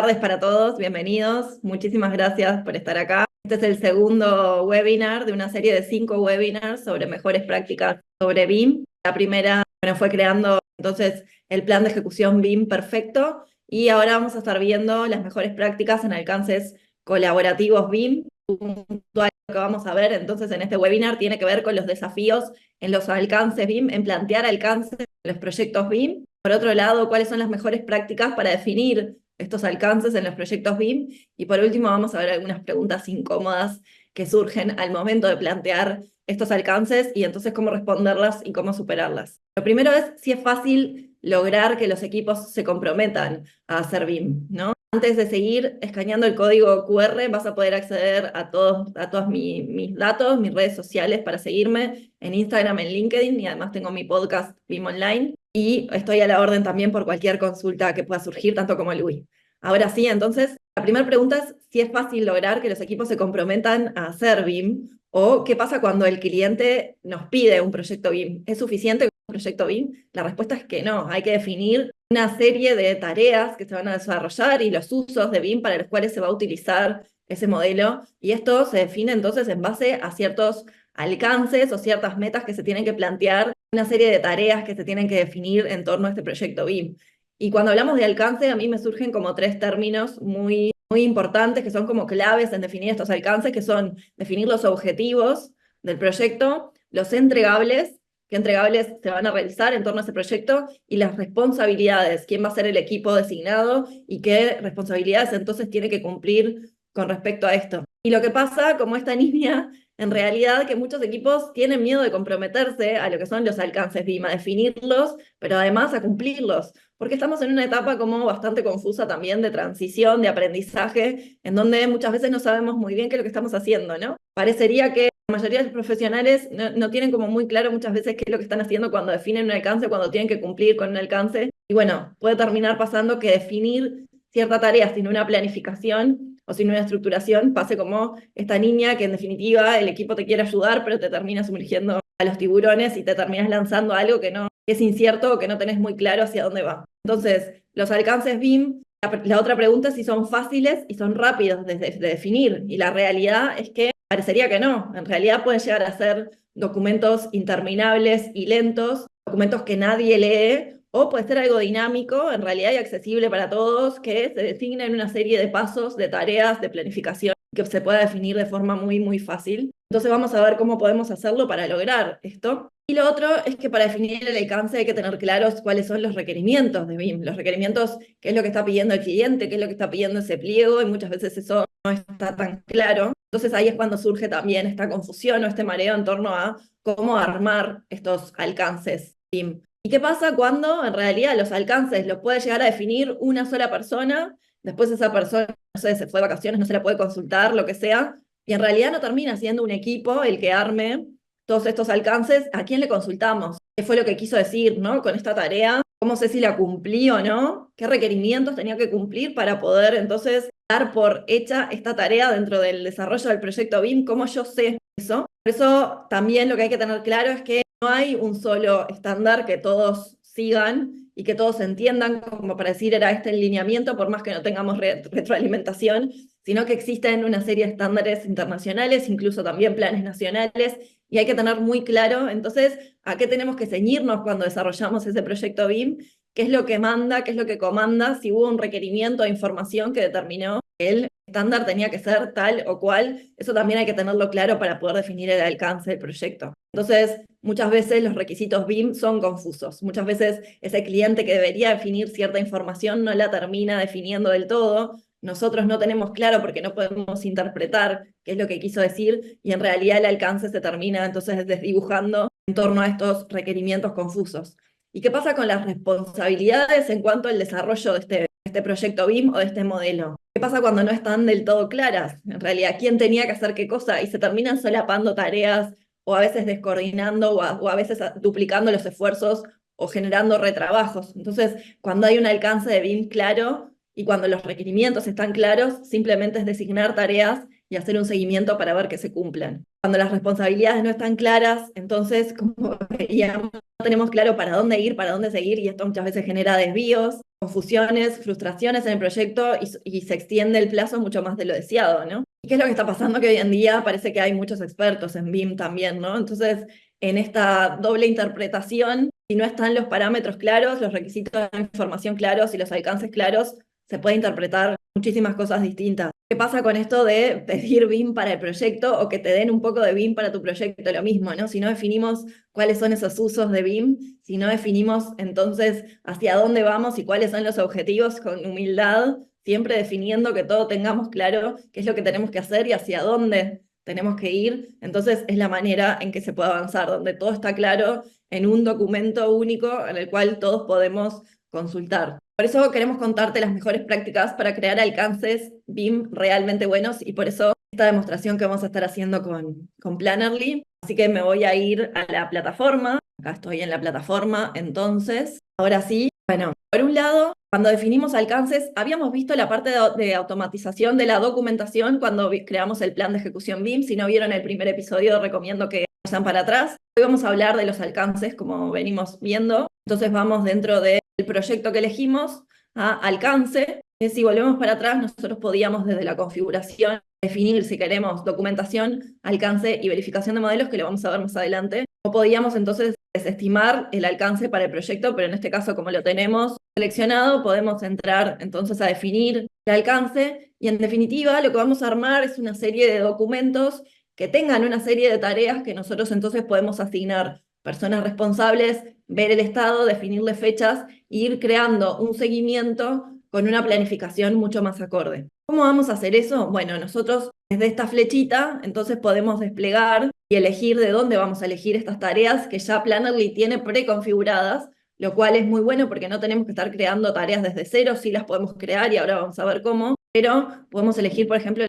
Tardes para todos, bienvenidos. Muchísimas gracias por estar acá. Este es el segundo webinar de una serie de 5 webinars sobre mejores prácticas sobre BIM. La primera, fue creando entonces el plan de ejecución BIM perfecto y ahora vamos a estar viendo las mejores prácticas en alcances colaborativos BIM. Puntual lo que vamos a ver entonces en este webinar tiene que ver con los desafíos en los alcances BIM, en plantear alcances en los proyectos BIM. Por otro lado, cuáles son las mejores prácticas para definir estos alcances en los proyectos BIM. Y por último vamos a ver algunas preguntas incómodas que surgen al momento de plantear estos alcances y entonces cómo responderlas y cómo superarlas. Lo primero es si es fácil lograr que los equipos se comprometan a hacer BIM, ¿no? Antes de seguir escaneando el código QR vas a poder acceder a todos mis datos, mis redes sociales para seguirme en Instagram, en LinkedIn y además tengo mi podcast BIM Online. Y estoy a la orden también por cualquier consulta que pueda surgir, tanto como Luis. Ahora sí, entonces, la primera pregunta es si es fácil lograr que los equipos se comprometan a hacer BIM o qué pasa cuando el cliente nos pide un proyecto BIM. ¿Es suficiente un proyecto BIM? La respuesta es que no, hay que definir una serie de tareas que se van a desarrollar y los usos de BIM para los cuales se va a utilizar ese modelo, y esto se define entonces en base a ciertos alcances o ciertas metas que se tienen que plantear, una serie de tareas que se tienen que definir en torno a este proyecto BIM. Y cuando hablamos de alcance, a mí me surgen como 3 términos muy importantes que son como claves en definir estos alcances, que son definir los objetivos del proyecto, los entregables, qué entregables se van a realizar en torno a ese proyecto, y las responsabilidades, quién va a ser el equipo designado y qué responsabilidades entonces tiene que cumplir con respecto a esto. Y lo que pasa, como esta niña, en realidad que muchos equipos tienen miedo de comprometerse a lo que son los alcances BIM, a definirlos, pero además a cumplirlos, porque estamos en una etapa como bastante confusa también de transición, de aprendizaje, en donde muchas veces no sabemos muy bien qué es lo que estamos haciendo, ¿no? Parecería que la mayoría de los profesionales no tienen como muy claro muchas veces qué es lo que están haciendo cuando definen un alcance, cuando tienen que cumplir con un alcance, y bueno, puede terminar pasando que definir cierta tarea sin una planificación o sin una estructuración pase como esta niña que en definitiva el equipo te quiere ayudar, pero te termina sumergiendo a los tiburones y te terminas lanzando algo que no que es incierto o que no tenés muy claro hacia dónde va. Entonces, los alcances BIM, la otra pregunta es si son fáciles y son rápidos de definir, y la realidad es que parecería que no. En realidad pueden llegar a ser documentos interminables y lentos, documentos que nadie lee, o puede ser algo dinámico, en realidad y accesible para todos, que se designen una serie de pasos, de tareas, de planificación, que se pueda definir de forma muy fácil. Entonces vamos a ver cómo podemos hacerlo para lograr esto. Y lo otro es que para definir el alcance hay que tener claros cuáles son los requerimientos de BIM. Los requerimientos, qué es lo que está pidiendo el cliente, qué es lo que está pidiendo ese pliego, y muchas veces eso no está tan claro. Entonces ahí es cuando surge también esta confusión o este mareo en torno a cómo armar estos alcances BIM. ¿Y qué pasa cuando en realidad los alcances los puede llegar a definir una sola persona, después esa persona, no sé, se fue de vacaciones, no se la puede consultar, lo que sea, y en realidad no termina siendo un equipo el que arme todos estos alcances? ¿A quién le consultamos? ¿Qué fue lo que quiso decir, ¿no? Con esta tarea? ¿Cómo sé si la cumplí o no? ¿Qué requerimientos tenía que cumplir para poder entonces dar por hecha esta tarea dentro del desarrollo del proyecto BIM? ¿Cómo yo sé eso? Por eso también lo que hay que tener claro es que no hay un solo estándar que todos sigan y que todos entiendan como para decir era este el lineamiento, por más que no tengamos retroalimentación, sino que existen una serie de estándares internacionales, incluso también planes nacionales, y hay que tener muy claro entonces a qué tenemos que ceñirnos cuando desarrollamos ese proyecto BIM, qué es lo que manda, qué es lo que comanda, si hubo un requerimiento de información que determinó que el estándar tenía que ser tal o cual. Eso también hay que tenerlo claro para poder definir el alcance del proyecto. Entonces, muchas veces los requisitos BIM son confusos. Muchas veces ese cliente que debería definir cierta información no la termina definiendo del todo. Nosotros no tenemos claro porque no podemos interpretar qué es lo que quiso decir, y en realidad el alcance se termina entonces desdibujando en torno a estos requerimientos confusos. ¿Y qué pasa con las responsabilidades en cuanto al desarrollo de este proyecto BIM o de este modelo? ¿Qué pasa cuando no están del todo claras? En realidad, ¿quién tenía que hacer qué cosa? Y se terminan solapando tareas, o a veces descoordinando, o a veces duplicando los esfuerzos, o generando retrabajos. Entonces, cuando hay un alcance de BIM claro, y cuando los requerimientos están claros, simplemente es designar tareas y hacer un seguimiento para ver que se cumplan. Cuando las responsabilidades no están claras, entonces, como veíamos, no tenemos claro para dónde ir, para dónde seguir, y esto muchas veces genera desvíos, confusiones, frustraciones en el proyecto y se extiende el plazo mucho más de lo deseado, ¿no? ¿Y qué es lo que está pasando? Que hoy en día parece que hay muchos expertos en BIM también, ¿no? Entonces, en esta doble interpretación, si no están los parámetros claros, los requisitos de información claros y los alcances claros, se puede interpretar muchísimas cosas distintas. ¿Qué pasa con esto de pedir BIM para el proyecto o que te den un poco de BIM para tu proyecto? Lo mismo, ¿no? Si no definimos cuáles son esos usos de BIM, si no definimos entonces hacia dónde vamos y cuáles son los objetivos con humildad, siempre definiendo que todo tengamos claro qué es lo que tenemos que hacer y hacia dónde tenemos que ir, entonces es la manera en que se puede avanzar, donde todo está claro en un documento único en el cual todos podemos consultar. Por eso queremos contarte las mejores prácticas para crear alcances BIM realmente buenos y por eso esta demostración que vamos a estar haciendo con Plannerly. Así que me voy a ir a la plataforma. Acá estoy en la plataforma, entonces, ahora sí. Bueno, por un lado, cuando definimos alcances, habíamos visto la parte de automatización de la documentación cuando creamos el plan de ejecución BIM. Si no vieron el primer episodio, recomiendo que vayan para atrás. Hoy vamos a hablar de los alcances, como venimos viendo. Entonces vamos dentro del proyecto que elegimos a alcance. Si volvemos para atrás, nosotros podíamos desde la configuración definir si queremos documentación, alcance y verificación de modelos, que lo vamos a ver más adelante. O podíamos entonces desestimar el alcance para el proyecto, pero en este caso, como lo tenemos seleccionado, podemos entrar entonces a definir el alcance y en definitiva lo que vamos a armar es una serie de documentos que tengan una serie de tareas que nosotros entonces podemos asignar personas responsables, ver el estado, definirle fechas e ir creando un seguimiento con una planificación mucho más acorde. ¿Cómo vamos a hacer eso? Bueno, nosotros desde esta flechita entonces podemos desplegar y elegir de dónde vamos a elegir estas tareas que ya Plannerly tiene preconfiguradas, lo cual es muy bueno porque no tenemos que estar creando tareas desde cero, sí las podemos crear y ahora vamos a ver cómo, pero podemos elegir, por ejemplo,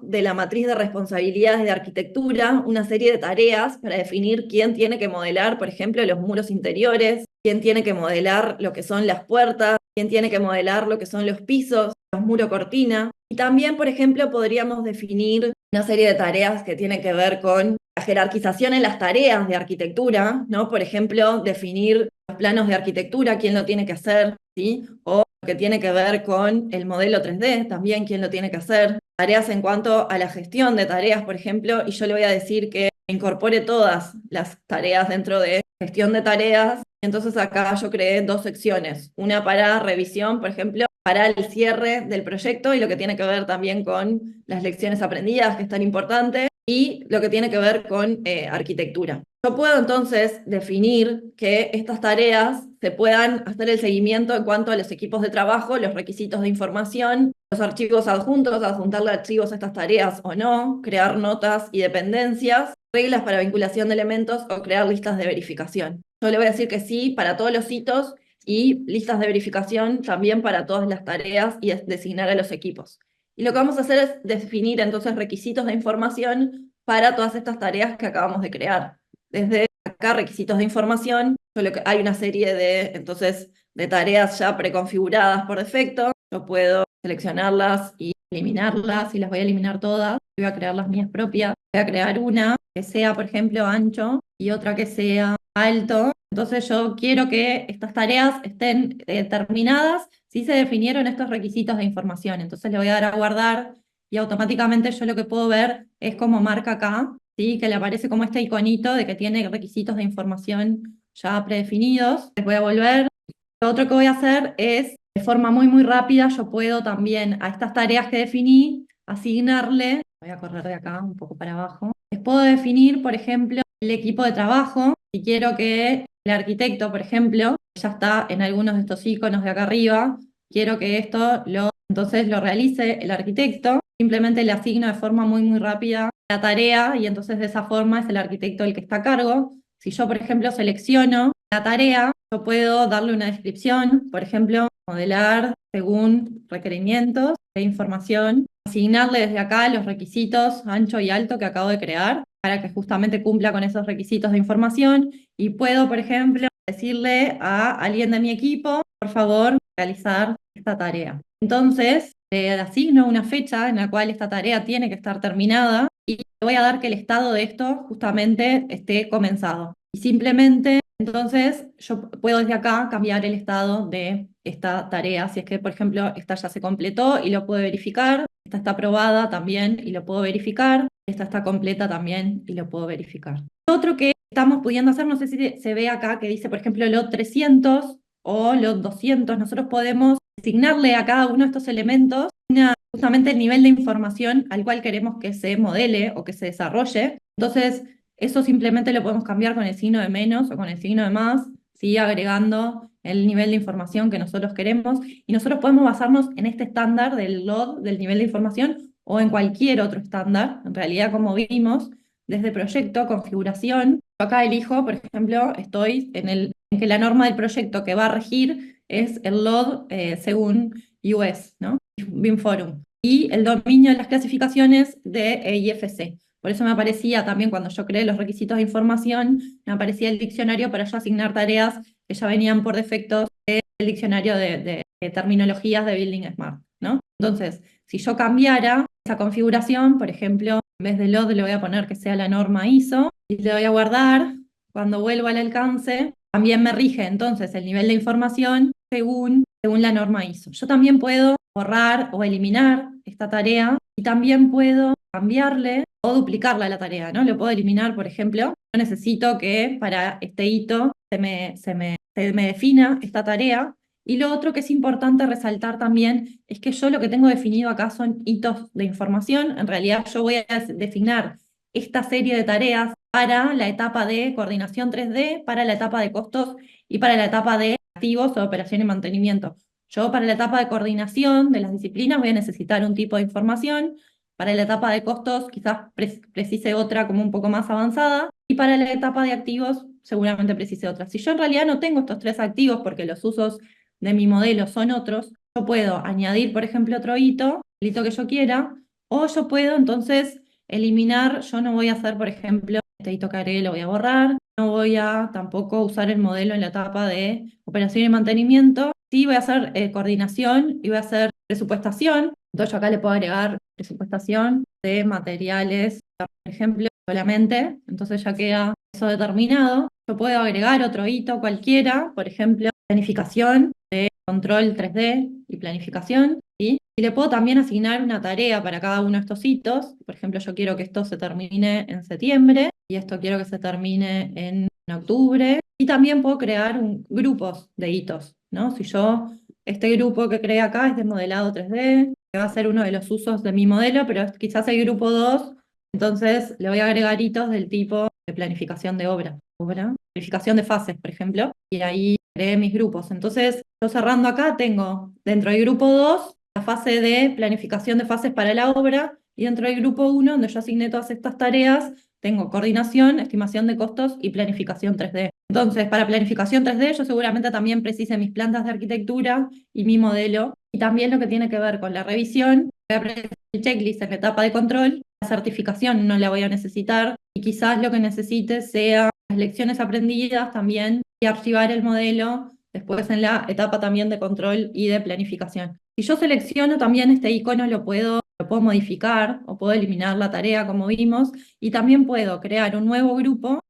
de la matriz de responsabilidades de arquitectura, una serie de tareas para definir quién tiene que modelar, por ejemplo, los muros interiores, quién tiene que modelar lo que son las puertas, quién tiene que modelar lo que son los pisos, los muros cortina. Y también, por ejemplo, podríamos definir una serie de tareas que tienen que ver con la jerarquización en las tareas de arquitectura, ¿no? Por ejemplo, definir los planos de arquitectura, quién lo tiene que hacer, ¿sí? O lo que tiene que ver con el modelo 3D, también quién lo tiene que hacer. Tareas en cuanto a la gestión de tareas, por ejemplo, y yo le voy a decir que incorpore todas las tareas dentro de gestión de tareas. Entonces acá yo creé dos secciones, una para revisión, por ejemplo, para el cierre del proyecto y lo que tiene que ver también con las lecciones aprendidas, que es tan importante, y lo que tiene que ver con arquitectura. Yo puedo entonces definir que estas tareas se puedan hacer el seguimiento en cuanto a los equipos de trabajo, los requisitos de información, los archivos adjuntos, adjuntarle archivos a estas tareas o no, crear notas y dependencias, reglas para vinculación de elementos o crear listas de verificación. Yo le voy a decir que sí para todos los hitos y listas de verificación también para todas las tareas y designar a los equipos. Y lo que vamos a hacer es definir entonces requisitos de información para todas estas tareas que acabamos de crear. Desde acá, requisitos de información, hay una serie entonces, de tareas ya preconfiguradas por defecto. Yo puedo seleccionarlas y eliminarlas, y las voy a eliminar todas. Voy a crear las mías propias. Voy a crear una que sea, por ejemplo, ancho y otra que sea alto. Entonces yo quiero que estas tareas estén terminadas si se definieron estos requisitos de información. Entonces le voy a dar a guardar y automáticamente yo lo que puedo ver es como marca acá, ¿sí? Que le aparece como este iconito de que tiene requisitos de información ya predefinidos. Les voy a volver. Lo otro que voy a hacer es, de forma muy, muy rápida, yo puedo también a estas tareas que definí asignarle, voy a correr de acá un poco para abajo, les puedo definir, por ejemplo, el equipo de trabajo. Si quiero que el arquitecto, por ejemplo, ya está en algunos de estos iconos de acá arriba, quiero que entonces lo realice el arquitecto, simplemente le asigno de forma muy, muy rápida la tarea y entonces de esa forma es el arquitecto el que está a cargo. Si yo, por ejemplo, selecciono la tarea, yo puedo darle una descripción, por ejemplo, modelar según requerimientos de información, asignarle desde acá los requisitos ancho y alto que acabo de crear para que justamente cumpla con esos requisitos de información y puedo, por ejemplo, decirle a alguien de mi equipo, por favor, realizar esta tarea. Entonces, le asigno una fecha en la cual esta tarea tiene que estar terminada y le voy a dar que el estado de esto justamente esté comenzado. Y simplemente, entonces, yo puedo desde acá cambiar el estado de esta tarea. Si es que, por ejemplo, esta ya se completó y lo puedo verificar, esta está aprobada también y lo puedo verificar, esta está completa también y lo puedo verificar. Otro que estamos pudiendo hacer, no sé si se ve acá que dice, por ejemplo, lot 300 o lot 200, nosotros podemos asignarle a cada uno de estos elementos justamente el nivel de información al cual queremos que se modele o que se desarrolle. Entonces, eso simplemente lo podemos cambiar con el signo de menos o con el signo de más, ¿sí? Agregando el nivel de información que nosotros queremos. Y nosotros podemos basarnos en este estándar del load, del nivel de información, o en cualquier otro estándar. En realidad, como vimos, desde proyecto, configuración, yo acá elijo, por ejemplo, estoy en que la norma del proyecto que va a regir es el load según US, ¿no? BIM Forum. Y el dominio de las clasificaciones de IFC. Por eso me aparecía también cuando yo creé los requisitos de información, me aparecía el diccionario para yo asignar tareas que ya venían por defecto del diccionario de terminologías de Building Smart, ¿no? Entonces, si yo cambiara esa configuración, por ejemplo, en vez de load le voy a poner que sea la norma ISO, y le voy a guardar, cuando vuelvo al alcance, también me rige entonces el nivel de información según la norma ISO. Yo también puedo borrar o eliminar esta tarea y también puedo cambiarle o duplicarla a la tarea, ¿no? Lo puedo eliminar, por ejemplo, yo necesito que para este hito se me defina esta tarea. Y lo otro que es importante resaltar también es que yo lo que tengo definido acá son hitos de información. En realidad yo voy a designar esta serie de tareas para la etapa de coordinación 3D, para la etapa de costos y para la etapa de activos o operación y mantenimiento. Yo para la etapa de coordinación de las disciplinas voy a necesitar un tipo de información, para la etapa de costos quizás precise otra como un poco más avanzada, y para la etapa de activos seguramente precise otra. Si yo en realidad no tengo estos tres activos porque los usos de mi modelo son otros, yo puedo añadir, por ejemplo, otro hito, el hito que yo quiera, o yo puedo entonces eliminar, yo no voy a hacer, por ejemplo, este hito que agregué lo voy a borrar, no voy a tampoco usar el modelo en la etapa de operación y mantenimiento, sí voy a hacer coordinación y voy a hacer presupuestación, entonces yo acá le puedo agregar presupuestación de materiales, por ejemplo, solamente, entonces ya queda eso determinado. Yo puedo agregar otro hito cualquiera, por ejemplo, planificación de control 3D y planificación, ¿sí? Y le puedo también asignar una tarea para cada uno de estos hitos. Por ejemplo, yo quiero que esto se termine en septiembre y esto quiero que se termine en octubre. Y también puedo crear grupos de hitos, ¿no? Si yo, este grupo que creé acá es de modelado 3D, que va a ser uno de los usos de mi modelo, pero quizás el grupo 2, entonces le voy a agregar hitos del tipo de planificación de obra, planificación de fases, por ejemplo, y ahí creé mis grupos. Entonces, yo cerrando acá tengo dentro del grupo 2 la fase de planificación de fases para la obra, y dentro del grupo 1, donde yo asigné todas estas tareas, tengo coordinación, estimación de costos y planificación 3D. Entonces, para planificación 3D, yo seguramente también precise mis plantas de arquitectura y mi modelo, y también lo que tiene que ver con la revisión, voy a precisar el checklist en la etapa de control, la certificación no la voy a necesitar, y quizás lo que necesite sea las lecciones aprendidas también y archivar el modelo después en la etapa también de control y de planificación. Si yo selecciono también este icono lo puedo modificar o puedo eliminar la tarea como vimos, y también puedo crear un nuevo grupo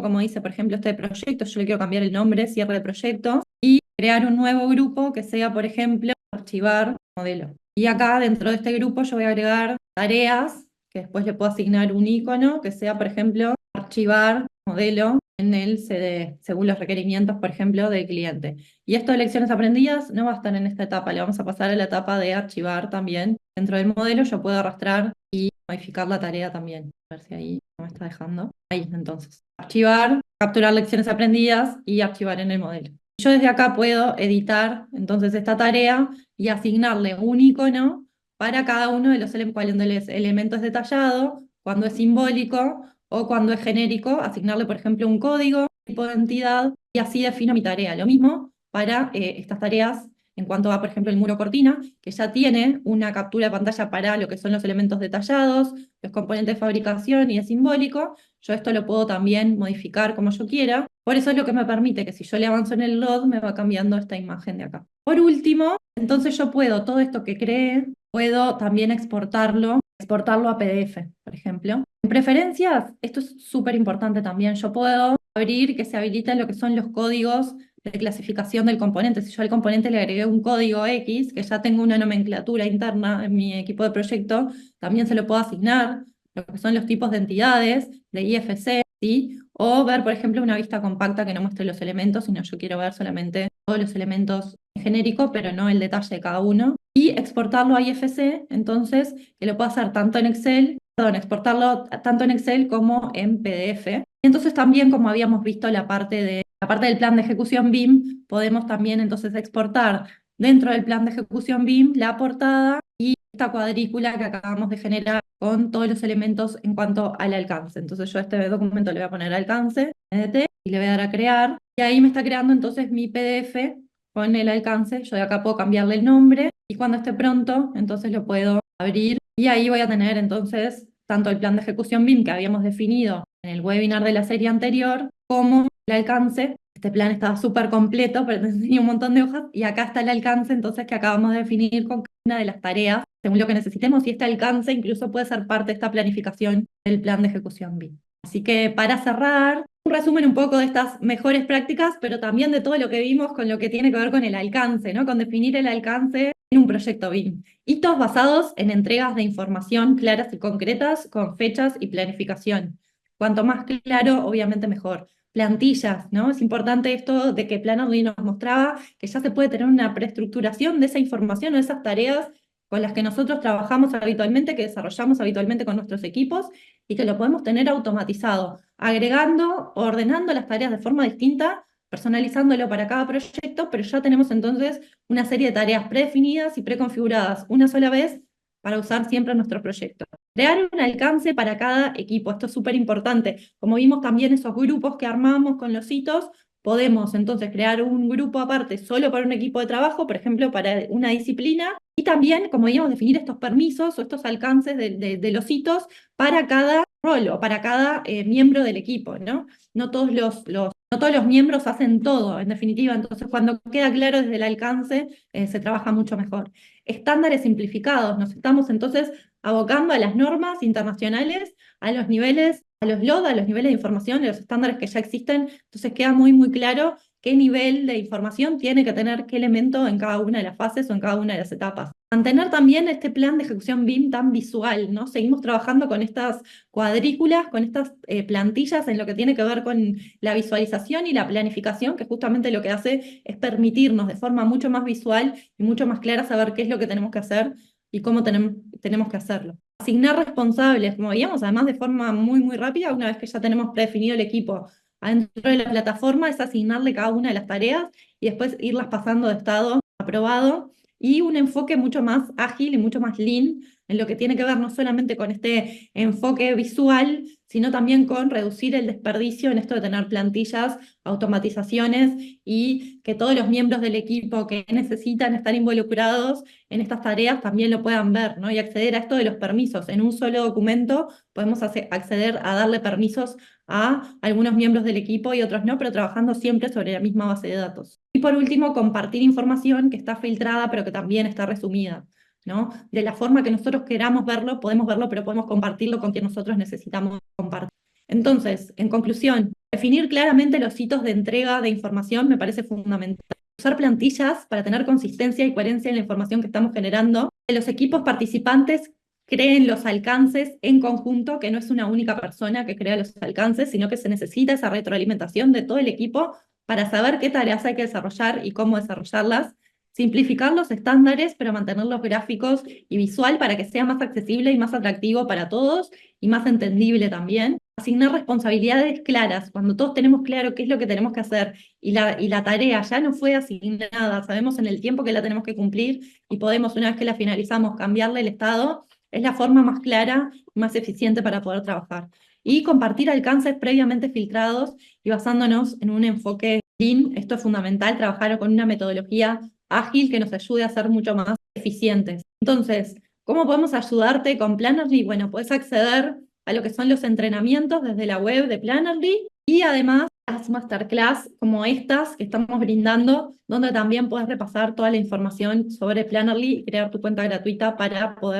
como dice por ejemplo este proyecto, yo le quiero cambiar el nombre, cierre de proyecto, y crear un nuevo grupo que sea por ejemplo archivar modelo. Y acá dentro de este grupo yo voy a agregar tareas que después le puedo asignar un icono que sea por ejemplo archivar modelo en el CDE, según los requerimientos, por ejemplo, del cliente. Y esto de lecciones aprendidas no va a estar en esta etapa, le vamos a pasar a la etapa de archivar también. Dentro del modelo yo puedo arrastrar y modificar la tarea también. A ver si ahí no me está dejando. Ahí, entonces. Archivar, capturar lecciones aprendidas y archivar en el modelo. Yo desde acá puedo editar entonces esta tarea y asignarle un icono para cada uno de los elementos detallados, cuando es simbólico o cuando es genérico, asignarle, por ejemplo, un código, tipo de entidad, y así defino mi tarea. Lo mismo para estas tareas en cuanto a, por ejemplo, el muro cortina, que ya tiene una captura de pantalla para lo que son los elementos detallados, los componentes de fabricación y es simbólico. Yo esto lo puedo también modificar como yo quiera. Por eso es lo que me permite que si yo le avanzo en el load, me va cambiando esta imagen de acá. Por último, entonces yo puedo, todo esto que creé, puedo también exportarlo a PDF, por ejemplo. En preferencias, esto es súper importante también, yo puedo abrir que se habiliten lo que son los códigos de clasificación del componente. Si yo al componente le agregué un código X, que ya tengo una nomenclatura interna en mi equipo de proyecto, también se lo puedo asignar, lo que son los tipos de entidades, de IFC, ¿sí? O ver, por ejemplo, una vista compacta que no muestre los elementos, sino yo quiero ver solamente todos los elementos en genérico, pero no el detalle de cada uno. Y exportarlo a IFC, entonces, que lo puedo hacer tanto en Excel, perdón, exportarlo tanto en Excel como en PDF. Y entonces también, como habíamos visto, la parte del plan de ejecución BIM, podemos también entonces exportar dentro del plan de ejecución BIM la portada y esta cuadrícula que acabamos de generar con todos los elementos en cuanto al alcance. Entonces yo a este documento le voy a poner alcance, NDT, y le voy a dar a crear, y ahí me está creando entonces mi PDF con el alcance. Yo de acá puedo cambiarle el nombre, y cuando esté pronto, entonces lo puedo abrir, y ahí voy a tener entonces tanto el plan de ejecución BIM que habíamos definido en el webinar de la serie anterior, como el alcance. Este plan estaba súper completo, pero tenía un montón de hojas, y acá está el alcance entonces que acabamos de definir con cada una de las tareas según lo que necesitemos, y este alcance incluso puede ser parte de esta planificación del plan de ejecución BIM. Así que para cerrar, un resumen un poco de estas mejores prácticas, pero también de todo lo que vimos con lo que tiene que ver con el alcance, ¿no? Con definir el alcance en un proyecto BIM. Hitos basados en entregas de información claras y concretas con fechas y planificación. Cuanto más claro, obviamente mejor. Plantillas, ¿no? Es importante esto de que Plannerly nos mostraba que ya se puede tener una preestructuración de esa información o de esas tareas con las que nosotros trabajamos habitualmente, que desarrollamos habitualmente con nuestros equipos y que lo podemos tener automatizado, agregando, ordenando las tareas de forma distinta, personalizándolo para cada proyecto, pero ya tenemos entonces una serie de tareas predefinidas y preconfiguradas una sola vez para usar siempre en nuestro proyecto. Crear un alcance para cada equipo, esto es súper importante. Como vimos también esos grupos que armamos con los hitos, podemos entonces crear un grupo aparte solo para un equipo de trabajo, por ejemplo, para una disciplina, y también, como digamos, definir estos permisos o estos alcances de los hitos para cada rol o para cada miembro del equipo, ¿no? No todos no todos los miembros hacen todo, en definitiva, entonces cuando queda claro desde el alcance, se trabaja mucho mejor. Estándares simplificados, nos estamos entonces abocando a las normas internacionales, a los niveles, a los LOD, a los niveles de información, a los estándares que ya existen, entonces queda muy, muy claro qué nivel de información tiene que tener qué elemento en cada una de las fases o en cada una de las etapas. Mantener también este plan de ejecución BIM tan visual, ¿no? Seguimos trabajando con estas cuadrículas, con estas plantillas en lo que tiene que ver con la visualización y la planificación, que justamente lo que hace es permitirnos de forma mucho más visual y mucho más clara saber qué es lo que tenemos que hacer y cómo tenemos que hacerlo. Asignar responsables, como veíamos, además de forma muy, muy rápida, una vez que ya tenemos predefinido el equipo adentro de la plataforma, es asignarle cada una de las tareas y después irlas pasando de estado aprobado, y un enfoque mucho más ágil y mucho más lean en lo que tiene que ver no solamente con este enfoque visual, sino también con reducir el desperdicio en esto de tener plantillas, automatizaciones, y que todos los miembros del equipo que necesitan estar involucrados en estas tareas también lo puedan ver, ¿no? Y acceder a esto de los permisos. En un solo documento podemos acceder a darle permisos a algunos miembros del equipo y otros no, pero trabajando siempre sobre la misma base de datos. Y por último, compartir información que está filtrada, pero que también está resumida, ¿no? De la forma que nosotros queramos verlo, podemos verlo, pero podemos compartirlo con quien nosotros necesitamos compartir. Entonces, en conclusión, definir claramente los hitos de entrega de información me parece fundamental. Usar plantillas para tener consistencia y coherencia en la información que estamos generando. Que los equipos participantes creen los alcances en conjunto, que no es una única persona que crea los alcances, sino que se necesita esa retroalimentación de todo el equipo para saber qué tareas hay que desarrollar y cómo desarrollarlas. Simplificar los estándares, pero mantenerlos gráficos y visual para que sea más accesible y más atractivo para todos y más entendible también. Asignar responsabilidades claras, cuando todos tenemos claro qué es lo que tenemos que hacer y la tarea ya no fue asignada, sabemos en el tiempo que la tenemos que cumplir y podemos, una vez que la finalizamos, cambiarle el estado, es la forma más clara y más eficiente para poder trabajar. Y compartir alcances previamente filtrados y basándonos en un enfoque lean. Esto es fundamental, trabajar con una metodología ágil que nos ayude a ser mucho más eficientes. Entonces, ¿cómo podemos ayudarte con Plannerly? Bueno, puedes acceder a lo que son los entrenamientos desde la web de Plannerly y además las masterclass como estas que estamos brindando, donde también puedes repasar toda la información sobre Plannerly y crear tu cuenta gratuita para poder